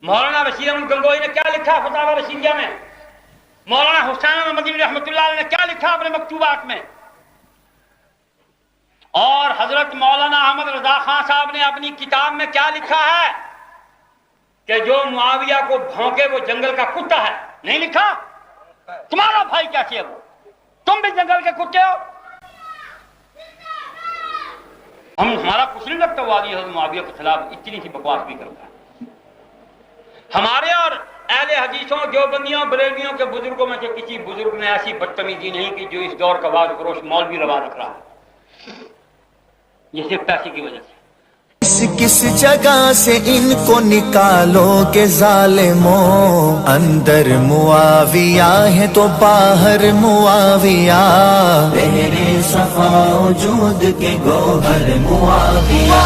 مولانا بشیر احمد گنگوئی نے کیا لکھا فتاوی رشیدیہ میں؟ مولانا حسین احمد مدنی رحمۃ اللہ علیہ نے کیا لکھا اپنے مکتوبات میں؟ اور حضرت مولانا احمد رضا خان صاحب نے اپنی کتاب میں کیا لکھا ہے کہ جو معاویہ کو بھونکے وہ جنگل کا کتا ہے؟ نہیں لکھا؟ تمہارا بھائی کیسے ہے وہ؟ تم بھی جنگل کے کتے ہو؟ ہمارا کچھ نہیں لگتا والی حضرت معاویہ کے خلاف اتنی سی بکواس بھی کرتا ہے۔ ہمارے اور اہل حدیثوں دیوبندیوں بریلویوں کے بزرگوں میں سے کسی بزرگ نے ایسی بدتمیزی نہیں کی جو اس دور کا واد فروش مولوی روا رکھ رہا ہے، یہ صرف پیسے کی وجہ سے۔ کس جگہ سے ان کو نکالو کہ ظالموں، اندر معاویہ ہے تو باہر معاویہ، تیرے صفا وجود کے گوہر معاویہ،